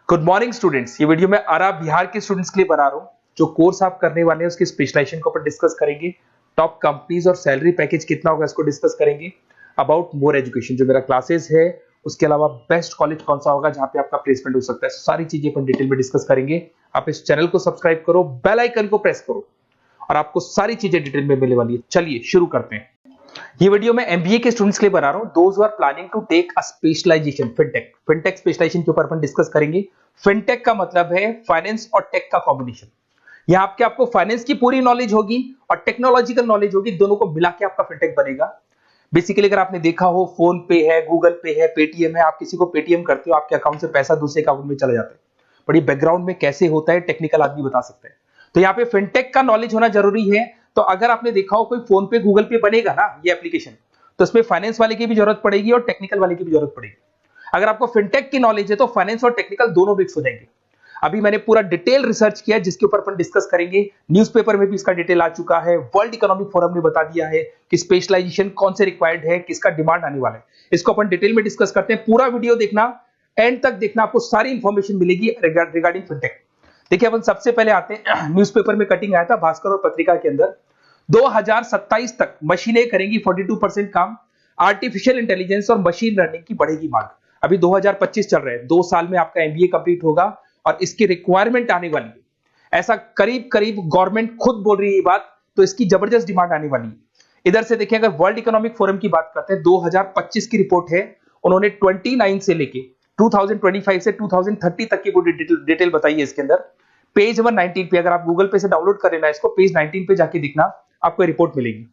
Good morning students. ये video मैं आरा बिहार के स्टूडेंट्स के लिए बना रहा हूँ। जो कोर्स आप करने वाले हैं उसके स्पेशलाइजेशन को अपन डिस्कस करेंगे। टॉप कंपनीज और सैलरी पैकेज कितना होगा इसको डिस्कस करेंगे। अबाउट मोर एजुकेशन जो मेरा क्लासेस है, उसके अलावा बेस्ट कॉलेज कौन सा होगा जहां पे आपका प्लेसमेंट हो सकता है, सारी चीजें अपन डिटेल में डिस्कस करेंगे। आप इस चैनल को सब्सक्राइब करो, बेल आइकन को प्रेस करो और आपको सारी चीजें डिटेल में मिलने वाली है। चलिए शुरू करते हैं। ये वीडियो मैं एमबीए के स्टूडेंट्स के लिए बना रहा हूं, those who are planning to take a specialization fintech specialization के ऊपर अपन डिस्कस करेंगे। फिनटेक का मतलब है फाइनेंस और टेक का कॉम्बिनेशन। यहां पे आपको फाइनेंस की पूरी नॉलेज होगी और टेक्नोलॉजिकल नॉलेज होगी, दोनों को मिला के आपका फिनटेक बनेगा। बेसिकली अगर आपने देखा हो, फोन पे है, गूगल पे है, पेटीएम है, आप किसी को पेटीएम करते हो, आपके अकाउंट से पैसा दूसरे अकाउंट में चला जाता है। बट ये बैकग्राउंड में कैसे होता है टेक्निकल आदमी बता सकते हैं। तो यहाँ पे फिनटेक का नॉलेज होना जरूरी है। तो अगर आपने देखा हो कोई फोन पे गूगल पे बनेगा ना ये एप्लीकेशन, तो इसमें फाइनेंस वाले की भी जरूरत पड़ेगी और टेक्निकल वाले की भी जरूरत पड़ेगी। अगर आपको फिनटेक की नॉलेज है तो फाइनेंस और टेक्निकल दोनों मिक्स हो जाएंगे। अभी मैंने पूरा डिटेल रिसर्च किया जिसके ऊपर अपन डिस्कस करेंगे। न्यूज़पेपर में भी इसका डिटेल आ चुका है, वर्ल्ड इकोनॉमिक फोरम ने बता दिया है कि स्पेशलाइजेशन कौन से रिक्वायर्ड है, किसका डिमांड आने वाला है। इसको अपन डिटेल में डिस्कस करते हैं। पूरा वीडियो देखना, एंड तक देखना, आपको सारी इंफॉर्मेशन मिलेगी रिगार्डिंग फिनटेक। देखिए अपन सबसे पहले आते हैं, न्यूज़पेपर में कटिंग आया था भास्कर और पत्रिका के अंदर। 2027 तक मशीनें करेंगी 42% काम। आर्टिफिशियल इंटेलिजेंस और मशीन लर्निंग की बढ़ेगी मांग। अभी 2025 चल रहा है, 2 साल में आपका एमबीए कंप्लीट होगा और इसकी रिक्वायरमेंट आने वाली है। ऐसा करीब करीब गवर्नमेंट खुद बोल रही है ये बात, तो इसकी जबरदस्त डिमांड आने वाली है। इधर से देखिए, अगर वर्ल्ड इकोनॉमिक फोरम की बात करते हैं, 2025 की रिपोर्ट है। उन्होंने 29 से लेके 2025 से 2030 तक की पूरी डिटेल बताई है इसके अंदर। पेज नंबर 19 पे, अगर आप गूगल पे से डाउनलोड कर लेना इसको, पेज 19 पे जाके देखना, आपको रिपोर्ट मिलेगी।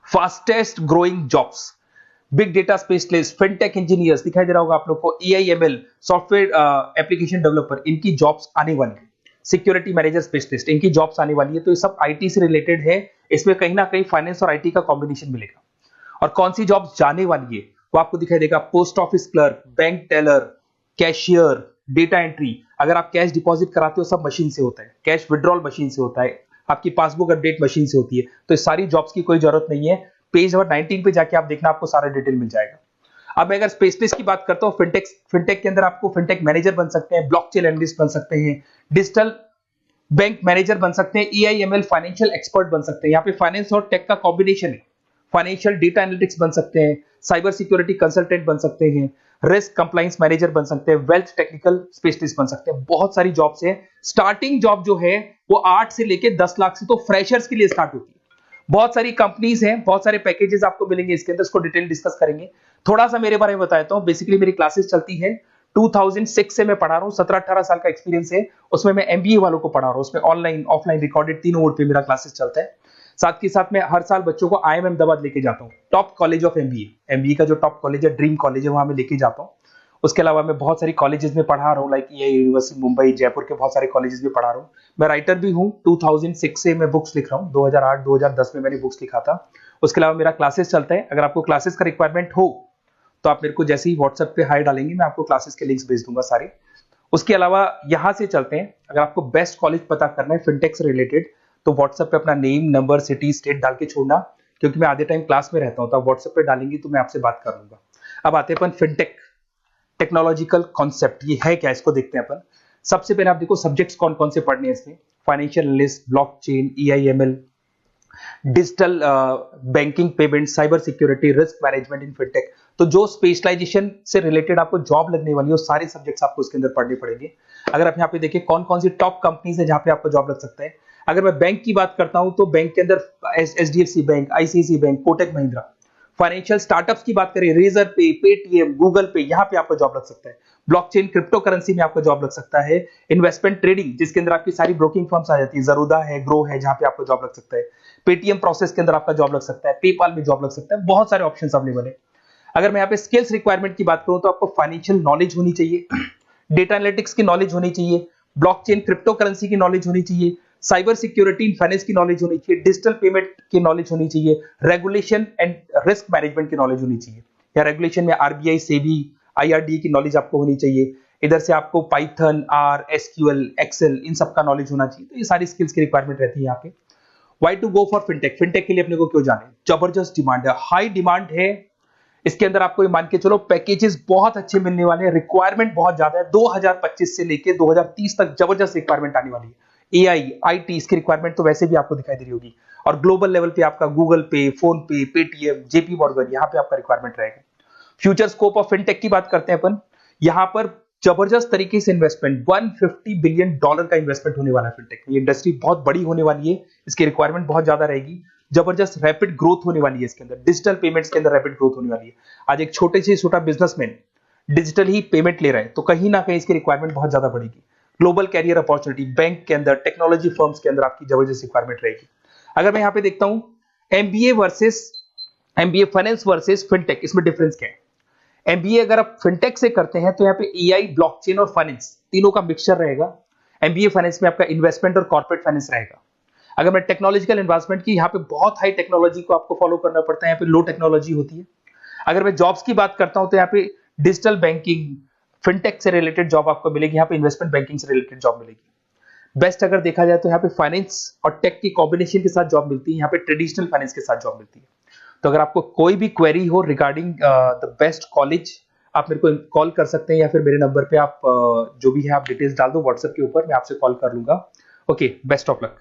Fastest growing jobs, big data specialist, fintech engineers दिखाई दे रहा होगा आप लोग को, एआईएमएल, सॉफ्टवेयर एप्लीकेशन डेवलपर, इनकी जॉब्स आने वाली है। सिक्योरिटी मैनेजर स्पेशलिस्ट, इनकी जॉब्स आने वाली है। तो ये सब आईटी से रिलेटेड है, इसमें कहीं ना कहीं फाइनेंस और आईटी का कॉम्बिनेशन मिलेगा। और कौन सी जॉब्स जाने वाली है वो आपको दिखाई देगा। Post office clerk, bank teller, cashier, data entry. अगर आप कैश डिपॉजिट कराते हो सब मशीन से होता है, कैश विड्रॉल मशीन से होता है, आपकी पासबुक अपडेट मशीन से होती है। तो इस सारी जॉब्स की कोई जरूरत नहीं है। पेज नंबर 19 पे जाके आप देखना, आपको सारा डिटेल मिल जाएगा। अब मैं अगर स्पेशलिस्ट की बात करता हूँ, फिनटेक के अंदर आपको फिनटेक मैनेजर बन सकते हैं, ब्लॉकचेन एनालिस्ट बन सकते हैं, डिजिटल बैंक मैनेजर बन सकते हैं, एआईएमएल फाइनेंशियल एक्सपर्ट बन सकते हैं। यहाँ पे फाइनेंस और टेक का कॉम्बिनेशन है। फाइनेंशियल डेटा एनालिटिक्स बन सकते हैं, साइबर सिक्योरिटी कंसल्टेंट बन सकते हैं, रिस्क कंप्लायंस मैनेजर बन सकते हैं, वेल्थ टेक्निकल स्पेशलिस्ट बन सकते हैं। बहुत सारी जॉब्स हैं। स्टार्टिंग जॉब जो है वो 8 से लेके 10 लाख से तो फ्रेशर्स के लिए स्टार्ट होती है। बहुत सारी कंपनीज हैं, बहुत सारे पैकेजेस आपको मिलेंगे इसके अंदर, इसको डिटेल डिस्कस करेंगे। थोड़ा सा मेरे बारे में बताता हूं। बेसिकली मेरी क्लासेस चलती है 2006 से मैं पढ़ा रहा हूं, 17-18 साल का एक्सपीरियंस है। उसमें मैं एमबीए वालों को पढ़ा रहा हूं, उसमें ऑनलाइन ऑफलाइन रिकॉर्डेड तीनों मोड पे मेरा क्लासेस चलता है। साथ के साथ मैं हर साल बच्चों को आईएम अहमदाबाद लेके जाता हूँ, top college of MBA. MBA का जो टॉप कॉलेज है, ड्रीम कॉलेज है, वहां मैं लेके जाता हूँ। उसके अलावा मैं बहुत सारी कॉलेजेस में पढ़ा रहा हूँ, लाइक ये यूनिवर्सिटी मुंबई, जयपुर के बहुत सारे कॉलेजेस में पढ़ा रहा हूँ। मैं राइटर भी हूँ, 2006 से मैं बुक्स लिख रहा हूँ, 2008-2010 में मैंने बुक्स लिखा था। उसके अलावा मेरा क्लासेस चलता है। अगर आपको क्लासेस का रिक्वायरमेंट हो तो आप मेरे को जैसे ही व्हाट्सएप पे हाई डालेंगे, मैं आपको क्लासेस के लिंक्स भेज दूंगा सारे। उसके अलावा यहाँ से चलते हैं, अगर आपको बेस्ट कॉलेज पता करना है फिनटेक से रिलेटेड, तो व्हाट्सएप पे अपना नेम, नंबर, सिटी, स्टेट डाल के छोड़ना, क्योंकि मैं आधे टाइम क्लास में रहता हूँ। तो आप व्हाट्सएप पे डालेंगे तो मैं आपसे बात कर लूंगा। अब आते हैं अपन फिनटेक टेक्नोलॉजिकल कॉन्सेप्ट, ये है क्या, इसको देखते हैं अपन। सबसे पहले आप देखो सब्जेक्ट्स कौन कौन से पढ़ने हैं इसमें। Financial analyst, blockchain, AIML, digital banking, payment, cyber security, risk management in fintech. तो जो स्पेशलाइजेशन से रिलेटेड आपको जॉब लगने वाली है, वो सारे सब्जेक्ट्स आपको इसके अंदर पढ़ने पड़ेंगे। अगर आप यहाँ पे देखिए कौन कौन सी टॉप कंपनीज है जहां पे आपको जॉब लग सकता है। अगर मैं बैंक की बात करता हूं तो बैंक के अंदर HDFC bank, ICICI bank, Kotak Mahindra. Financial startups की बात करें, रेजर पे, पेटीएम, गूगल पे, यहाँ पे आपको जॉब लग सकता है। ब्लॉकचेन, क्रिप्टो करेंसी में आपको जॉब लग सकता है। इन्वेस्टमेंट ट्रेडिंग, जिसके अंदर आपकी सारी ब्रोकिंग फर्म्स आ जाती है, जरूदा है, ग्रो है, जहां पे आपको जॉब लग सकता है। पेटीएम प्रोसेस के अंदर आपका जॉब लग सकता है, पेपाल में जॉब लग सकता है। बहुत सारे ऑप्शंस अवेलेबल है। अगर मैं यहाँ पे स्किल्स रिक्वायरमेंट की बात करूं तो आपको फाइनेंशियल नॉलेज होनी चाहिए, डेटा एनालिटिक्स की नॉलेज होनी चाहिए, ब्लॉकचेन क्रिप्टो करेंसी की नॉलेज होनी चाहिए, साइबर सिक्योरिटी इन फाइनेंस की नॉलेज होनी चाहिए, डिजिटल पेमेंट की नॉलेज होनी चाहिए, रेगुलेशन एंड रिस्क मैनेजमेंट की नॉलेज होनी चाहिए। या रेगुलेशन में आरबीआई, सेबी, आईआरडी की नॉलेज आपको होनी चाहिए। इधर से आपको पाइथन, आर, एसक्यूएल, एक्सेल, इन सब का नॉलेज होना चाहिए। तो ये सारी स्किल्स की रिक्वायरमेंट रहती है यहाँ पे। Why to go for fintech? Fintech के लिए अपने को क्यों जाने? जबरदस्त डिमांड है, हाई डिमांड है। इसके अंदर आपको ये मान के चलो पैकेजेस बहुत अच्छे मिलने वाले हैं, रिक्वायरमेंट बहुत ज्यादा है, 2025 से लेके 2030 तक जबरदस्त रिक्वायरमेंट आने वाली है। एआई, आईटी, इसकी रिक्वायरमेंट तो वैसे भी आपको दिखाई दे रही होगी। और ग्लोबल लेवल पे आपका गूगल पे, फोन पे, पेटीएम, जेपी मॉर्गन, यहाँ पे आपका रिक्वायरमेंट रहेगा। फ्यूचर स्कोप ऑफ फिनटेक की बात करते हैं अपन, यहाँ पर जबरदस्त तरीके से इन्वेस्टमेंट, $150 बिलियन का इन्वेस्टमेंट होने वाला है फिनटेक में। ये इंडस्ट्री बहुत बड़ी होने वाली है, इसकी रिक्वायरमेंट बहुत ज्यादा रहेगी, जबरदस्त रैपिड ग्रोथ होने वाली है इसके अंदर, डिजिटल पेमेंट्स के अंदर रैपिड ग्रोथ होने वाली है। आज एक छोटे से छोटा बिजनेसमैन डिजिटल ही पेमेंट ले रहा है, तो कहीं ना कहीं इसकी रिक्वायरमेंट बहुत ज्यादा बढ़ेगी। ग्लोबल कैरियर अपॉर्चुनिटी, बैंक के अंदर, टेक्नोलॉजी फर्म्स के अंदर आपकी जबरदस्त रिक्वायरमेंट रहेगी। अगर मैं यहाँ पे देखता हूँ एमबीए फाइनेंस वर्सेस फिनटेक, इसमें डिफरेंस क्या है? एमबीए अगर आप फिनटेक से करते हैं तो यहाँ पे एआई, ब्लॉकचेन और फाइनेंस तीनों का मिक्सचर रहेगा। एमबीए फाइनेंस में आपका इन्वेस्टमेंट और कॉर्पोरेट फाइनेंस रहेगा। अगर मैं टेक्नोलॉजिकल इन्वेस्टमेंट की, यहाँ पे बहुत हाई टेक्नोलॉजी को आपको फॉलो करना पड़ता है, यहाँ पे लो टेक्नोलॉजी होती है। अगर मैं जॉब्स की बात करता हूं तो यहाँ पे डिजिटल बैंकिंग, फिनटेक से रिलेटेड जॉब आपको मिलेगी, यहाँ पे इन्वेस्टमेंट बैंकिंग से रिलेटेड जॉब मिलेगी। बेस्ट अगर देखा जाए तो यहाँ पे फाइनेंस और टेक की कॉम्बिनेशन के साथ जॉब मिलती है, यहाँ पे ट्रेडिशनल फाइनेंस के साथ जॉब मिलती है। तो अगर आपको कोई भी क्वेरी हो रिगार्डिंग द बेस्ट कॉलेज, आप मेरे को कॉल कर सकते हैं, या फिर मेरे नंबर पे आप जो भी है आप डिटेल्स डाल दो व्हाट्सएप के ऊपर, मैं आपसे कॉल कर लूंगा। Okay, best of luck.